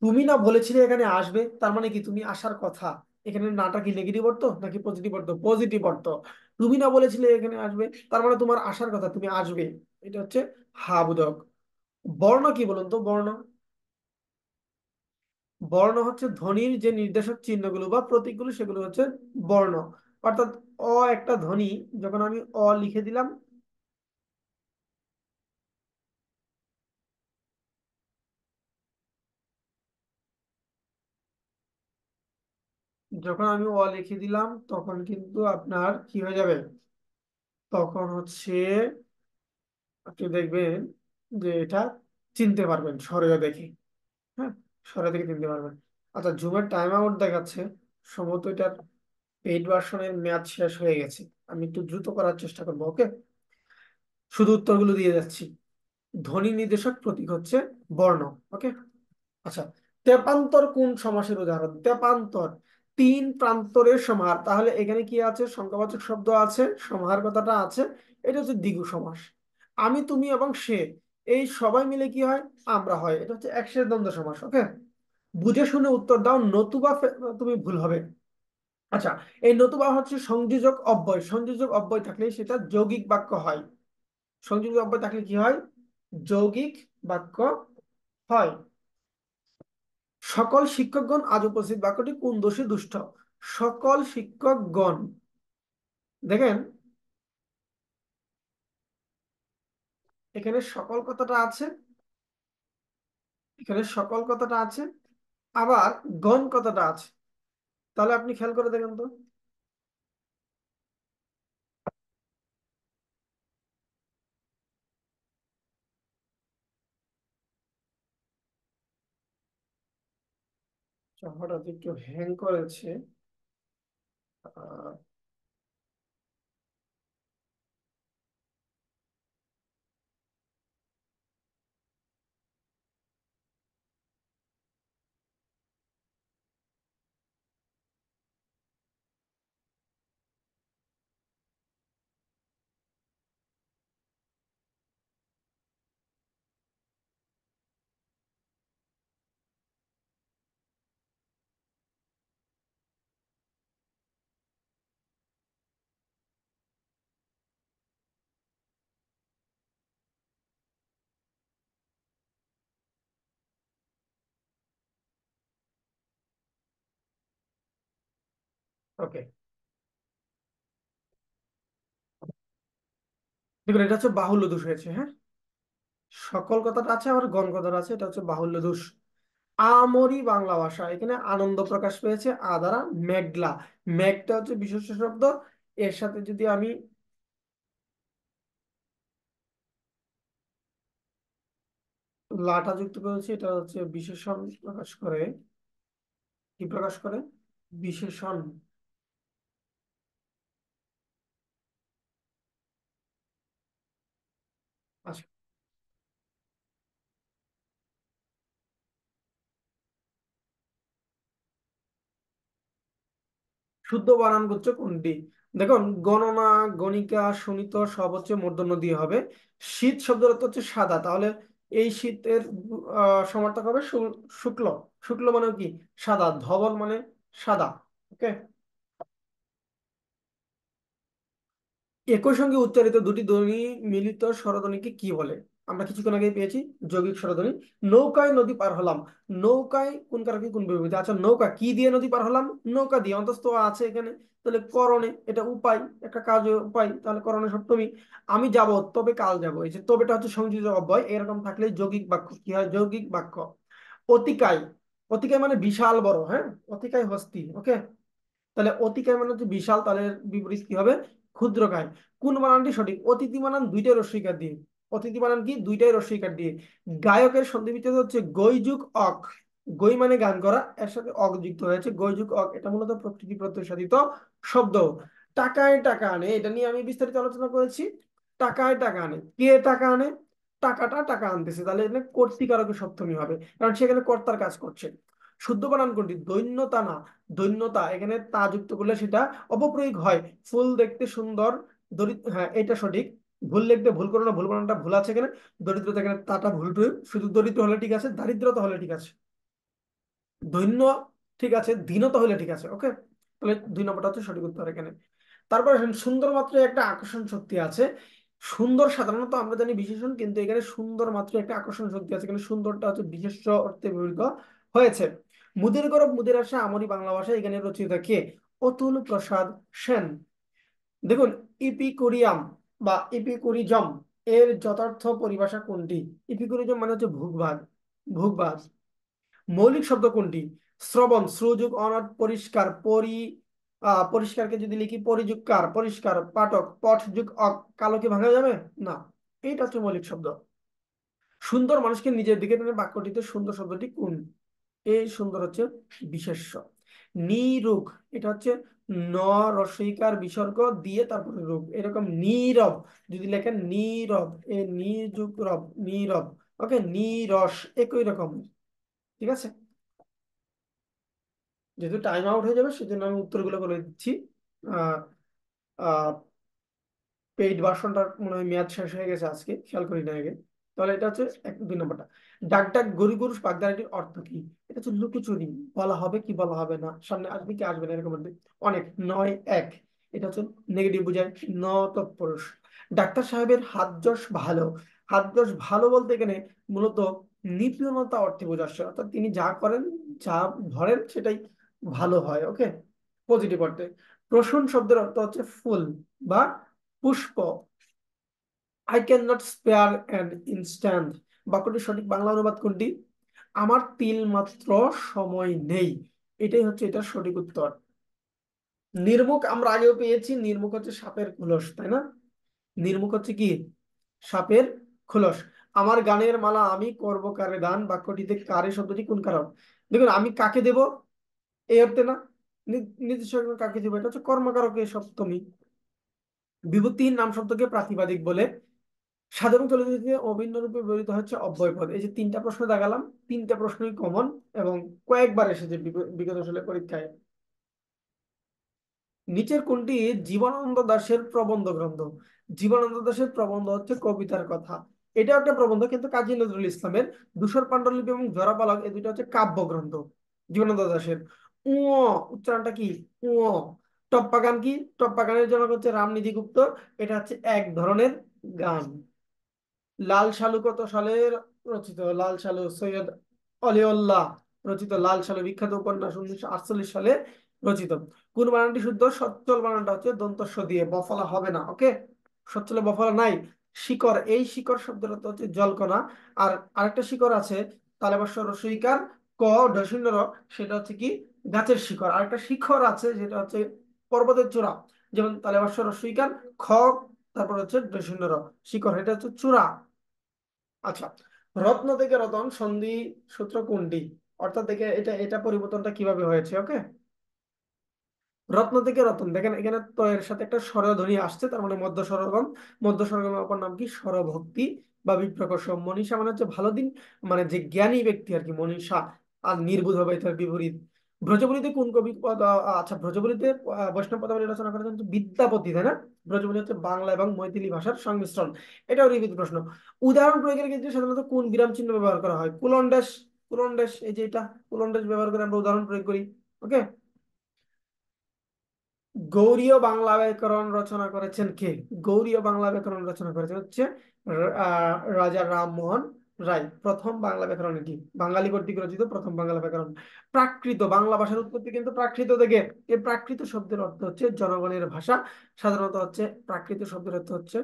তুমি না বলেছিলে এখানে আসবে, তার মানে কি তুমি আসার কথা? এখানে নাটা কি নেগেটিভ অর্থ নাকি পজিটিভ অর্থ? পজিটিভ অর্থ। তুমি না বলেছিলে এখানে আসবে, তার মানে তোমার আসার কথা, তুমি আসবে। এটা হচ্ছে হা বোধক। বর্ণ কি বলুন তো? বর্ণ, বর্ণ হচ্ছে ধ্বনির যে নির্দেশক চিহ্নগুলো বা প্রতীকগুলো, সেগুলো হচ্ছে বর্ণ। অর্থাৎ অ একটা ধ্বনি, যখন আমি অ লিখে দিলাম, যখন আমি অ লিখে দিলাম তখন কিন্তু আপনার কি হয়ে যাবে? তখন হচ্ছে আপনি দেখবেন যে এটা চিনতে পারবেন স্বরেও দেখে। হ্যাঁ, স্বরে দেখে চিনতে পারবেন। আচ্ছা, জুমের টাইম আউট দেখাচ্ছে, সম্ভবত এটার পেইড ভার্সনের মেয়াদ শেষ হয়ে গেছে। আমি একটু দ্রুত করার চেষ্টা করবো, ওকে? শুধু উত্তরগুলো দিয়ে যাচ্ছি। ধ্বনি নির্দেশক প্রতীক হচ্ছে বর্ণ। ওকে। আচ্ছা, তেপান্তর কোন সমাসের উদাহরণ? তেপান্তর তিন প্রান্তরের সমাহার। তাহলে এখানে কি আছে? সংখ্যাবাচক শব্দ আছে, সমাহার কথাটা আছে। এটা হচ্ছে দ্বিগু সমাস। আমি, তুমি এবং সে, এই সবাই মিলে কি হয়? আমরা হয়। এটা হচ্ছে একশের দ্বন্দ্ব সমাস। ওকে। বুঝে শুনে উত্তর দাও, নতুবা তুমি ভুল হবে। আচ্ছা, এই নতুবা হচ্ছে সংযোজক অব্যয়। সংযোজক অব্যয় থাকলে সেটা যৌগিক বাক্য হয়। সংযোজক অব্যয় থাকলে কি হয়? যৌগিক বাক্য হয়। সকল শিক্ষকগণ আজ উপস্থিত বাক্যটি কোন দোষে দুষ্ট? সকল শিক্ষকগণ, দেখেন এখানে সকল কথাটা আছে, এখানে সকল কথাটা আছে, আবার গণ কথাটা আছে। তাহলে আপনি খেয়াল করে দেখেন তো। আচ্ছা, হঠাৎ একটু হ্যাং করেছে। ওকে, দেখুন এটা হচ্ছে বাহুল্য দোষ হয়েছে। হ্যাঁ, সকল কথাটা আছে, আবার গণ কথাটা আছে, এটা হচ্ছে বাহুল্য দোষ। আমরি বাংলা ভাষা, এখানে আনন্দ প্রকাশ পেয়েছে আ দ্বারা। মেঘলা, মেঘটা হচ্ছে বিশেষ্য শব্দ। এর সাথে যদি আমি লাটা যুক্ত করেছি, এটা হচ্ছে বিশেষণ প্রকাশ করে। কি প্রকাশ করে? বিশেষণ। আচ্ছা, শুদ্ধ বানানগুচ্ছ কোনটি? দেখুন, গণনা, গণিকা, শোণিত সব হচ্ছে মূর্ধন্য দিয়ে হবে। শীত শব্দের অর্থ হচ্ছে সাদা, তাহলে এই শীতের সমার্থক হবে শুক্ল। শুক্ল মানে কি? সাদা। ধবল মানে সাদা। ওকে। একই সঙ্গে উচ্চারিত দুটি ধ্বনি মিলিত স্বরধ্বনিকে কি বলে? আমরা কিছুক্ষণ আগে পেয়েছি যৌগিক স্বরধ্বনি। নৌকায় নদী পার হলাম। নৌকায় কোন কারকে কোন বিভক্তি? আচ্ছা, নৌকা কি দিয়ে নদী পার হলাম? নৌকা দিয়ে। অন্তস্থ আছে এখানে, তাহলে করণে, এটা উপায়, একটা কাজ, উপায়, তাহলে করণে সপ্তমী। আমি যাব, তবে কাল যাব। এই যে তবেটা হচ্ছে সংযোজক অব্যয়, এরকম থাকলে যৌগিক বাক্য কি হয়? যৌগিক বাক্য। অতিকায়, অতিকায় মানে বিশাল বড়। হ্যাঁ, অতিকায় হস্তি। ওকে। তাহলে অতিকায় মানে হচ্ছে বিশাল, তাহলে এর বিপরীত কি হবে? ক্ষুদ্রকায়। কোন বানানটি সঠিক? অতিথি বানান দুইটা রস্বইকার দিয়ে। অতিথি বানান কি, দুইটাই রস্বইকার দিয়ে। গায়কের সন্ধি বিচ্ছেদ হচ্ছে গই যুগ অক। গই মানে গান করা, এর সাথে অক যুক্ত হয়েছে, গই যুগ অক, এটা মূলত প্রকৃতি প্রত্যয় সাধিত শব্দ। টাকায় টাকা আনে, এটা নিয়ে আমি বিস্তারিত আলোচনা করেছি। টাকায় টাকা আনে, কে টাকা আনে? টাকাটা টাকা আনতেছে, তাহলে এখানে কর্তৃকারকের সপ্তমী হবে, কারণ সেখানে কর্তার কাজ করছে। শুদ্ধ বানান কোনটি? দৈন্যতা না, দৈন্যতা, এখানে তা যুক্ত করলে সেটা অপপ্রয়োগ হয়। ফুল দেখতে সুন্দর, দরিদ্র, হ্যাঁ এটা সঠিক। ভুল লিখতে ভুল করো না, ভুল বানানটা ভুল আছে এখানে। দরিদ্রতা, এখানে তাটা ভুল টুল, শুধু দরিদ্র হলে ঠিক আছে, দারিদ্রতা হলে ঠিক আছে। দৈন্য ঠিক আছে, দীনতা হলে ঠিক আছে, ওকে। তাহলে 2 নম্বরটা হচ্ছে সঠিক উত্তর এখানে। তারপর আসেন, সুন্দর মাত্র একটা আকর্ষণ শক্তি আছে। সুন্দর সাধারণত আমরা জানি বিশেষণ, কিন্তু এখানে সুন্দর মাত্র একটা আকর্ষণ শক্তি আছে, এখানে সুন্দরটা হচ্ছে বিশেষ অর্থে ব্যবহৃত হয়েছে। মুদের গরব মুদের আশা আমরি বাংলা ভাষায়, এখানে রচয়িতা কে? অতুল প্রসাদ সেন। দেখুন, ইপিকুরিয়াম বা ইপিকুরিজম এর যথার্থ পরিভাষা কোনটি? ইপিকুরিজম মানে হচ্ছে ভূগভাগ, ভূগভাগ। মৌলিক শব্দ কোনটি? শ্রবণ, শ্রুযোগ অনর্থ পরিষ্কার, পরিষ্কারকে যদি লিখি পরিযুক্কার, পরিষ্কার। পাঠক, পঠ যুগ অক, কালো কি ভাঙা যাবে? না, এইটা হচ্ছে মৌলিক শব্দ। সুন্দর মানুষকে নিজের দিকে টেনে বাক্যটিতে সুন্দর শব্দটি কোন? এই সুন্দর হচ্ছে বিশেষ্য। নিরুগ, এটা হচ্ছে ন রসইকার বিসর্গ দিয়ে তারপরে রূপ, এরকম নীরব যদি লেখেন নীরব, এ নিযুগ রব, নীরব। ওকে, নিরস একই রকম, ঠিক আছে। যেহেতু টাইম আউট হয়ে যাবে, সেজন্য আমি উত্তরগুলো বলে দিচ্ছি। আহ আহ পেইড ভার্সনটার মনে হয় মেয়াদ শেষ হয়ে গেছে আজকে, খেয়াল করি না আগে। তাহলে এটা হচ্ছে 2 নম্বরটা। ডাক ডাক গরু গরু বাগদাটির অর্থ কি? এটা হচ্ছে লুকোচুরি, বলা হবে কি বলা হবে না, সামনে আসবে কি আসবে না, এরকম একটা। অনেক, নয় এক, এটা হচ্ছে নেগেটিভ বোঝায়, ন তৎপুরুষ। ডাক্তার সাহেবের হাত যশ ভালো। হাত যশ ভালো বলতে এখানে মূলত নিপুণতা অর্থে বোঝাচ্ছে, অর্থাৎ তিনি যা করেন, যা ধরেন সেটাই ভালো হয়, ওকে, পজিটিভ অর্থে। প্রসূন শব্দের অর্থ হচ্ছে ফুল বা পুষ্প। I can not spare an instant, বাক্যটির সঠিক বাংলা অনুবাদ কোনটি? আমার তিল মাত্র সময় নেই, এটাই হচ্ছে এটার সঠিক উত্তর। নির্মুখ আমরা আগেও পেয়েছি, নির্মুখ হচ্ছে সাপের খোলস, তাই না? নির্মুখ হচ্ছে কি? সাপের খোলস। আমার গানের মালা আমি করব কারে দান, বাক্যটিতে কারে শব্দটি কোন কারক? দেখুন, আমি কাকে দেব, এই অর্থে না, নির্দিষ্ট একজন কাকে দেব, এটা হচ্ছে কর্মকারকের সপ্তমী। বিভূতিহীন নাম শব্দকে প্রাতিপাদিক বলে। সাধারণ চলিত অভিন্ন রূপে ব্যবহৃত হচ্ছে অব্যয় পদ। এই যে 3টা প্রশ্ন দেখালাম, 3টা প্রশ্নই কমন এবং কয়েকবার এসেছে বিগত সালের পরীক্ষায়। নিচের কোনটি জীবনানন্দ দাশের প্রবন্ধ গ্রন্থ? জীবনানন্দ দাশের প্রবন্ধ হচ্ছে কবিতার কথা। এটা একটা প্রবন্ধ, কিন্তু কাজী নজরুল ইসলামের ধূসর পাণ্ডুলিপি এবং জোড়াপালক, এই দুইটা হচ্ছে কাব্যগ্রন্থ জীবনানন্দ দাশের। উ, উচ্চারণটা কি? উ। টপ্পা গান কি? টপ্পা গানের জনক হচ্ছে রামনিধি গুপ্ত। এটা হচ্ছে এক ধরনের গান। লাল সালু কত সালের রচিত? লাল সালু সৈয়দ অলিউল্লাহ রচিত লাল সালু বিখ্যাত উপন্যাস 1948 সালে রচিত। কোন বানানটি শুদ্ধ? সচ্ছল বানানটা হচ্ছে দন্ত স দিয়ে, বফলা হবে না, ওকে। সচ্ছলে বফলা নাই। শিকড়, এই শিকড় শব্দটা তো হচ্ছে জলকণা। আর আরেকটা শিকড় আছে, তালেবাস রসইকার ক ঢসিন্নর, সেটা হচ্ছে কি? গাছের শিকড়। আরেকটা শিখর আছে, যেটা হচ্ছে পর্বতের চূড়া, যেমন তালেবাস রসইকার খ, তারপর হচ্ছে ঢসিন্নর, শিকড়, এটা হচ্ছে চূড়া। আচ্ছা, রত্ন থেকে রতন সন্ধি সূত্র কোনটি? অর্থাৎ দেখে এটা এটা পরিবর্তনটা কিভাবে হয়েছে, ওকে। রত্ন থেকে রতন, দেখেন এখানে তো এর সাথে একটা স্বরধ্বনি আসছে, তার মানে মধ্য স্বরগম। মধ্য স্বরগমের অপর নাম কি? স্বরভক্তি বা বিপ্রকর্ষ। মনীষা মানে হচ্ছে ভালো দিন, মানে যে জ্ঞানী ব্যক্তি আর কি, মনীষা। আর নির্বোধ হবে তার বিপরীত। ব্রজবুলিতে কোন কবি আচ্ছা, ব্রজবুলিতে বৈষ্ণব পদাবলী রচনা করেছেন হচ্ছে বিদ্যাপতি, তাই না? ব্রজবুলি হচ্ছে বাংলা এবং মৈথিলি ভাষার সংমিশ্রণ। এটাও রিপিট প্রশ্ন। উদাহরণ প্রয়োগের ক্ষেত্রে সাধারণত কোন বিরাম চিহ্ন ব্যবহার করা হয়? কুলন্ডাস, কুলন্ডাস, এই যে এটা কুলন্ডাস ব্যবহার করে আমরা উদাহরণ প্রয়োগ করি, ওকে। গৌড়ীয় বাংলা ব্যাকরণ রচনা করেছেন কে? গৌড়ীয় বাংলা ব্যাকরণ রচনা করেছেন হচ্ছে রাজা রামমোহন রায়। প্রথম বাংলা ব্যাকরণ এটি, বাঙালি কর্তৃক রচিত প্রথম বাংলা ব্যাকরণ। প্রাকৃত, বাংলা ভাষার উৎপত্তি কিন্তু প্রাকৃত থেকে। এই প্রাকৃত শব্দের অর্থ হচ্ছে জনগণের ভাষা, সাধারণত হচ্ছে প্রাকৃত শব্দের অর্থ হচ্ছে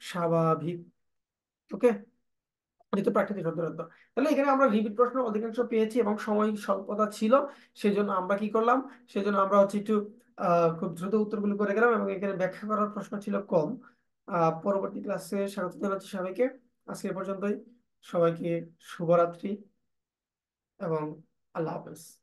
স্বাভাবিক, ওকে। যেহেতু প্রাকৃতিক শব্দের অর্থ, তাহলে এখানে আমরা রিপিট প্রশ্ন অধিকাংশ পেয়েছি এবং সময় স্বল্পতা ছিল, সেজন্য আমরা কি করলাম, সেজন্য আমরা হচ্ছে একটু খুব দ্রুত উত্তরগুলো করে গেলাম এবং এখানে ব্যাখ্যা করার প্রশ্ন ছিল কম। পরবর্তী ক্লাসে স্বাগত জানাচ্ছি সবাইকে। আজকে এ পর্যন্তই। সবাইকে শুভরাত্রি এবং আল্লাহ হাফেজ।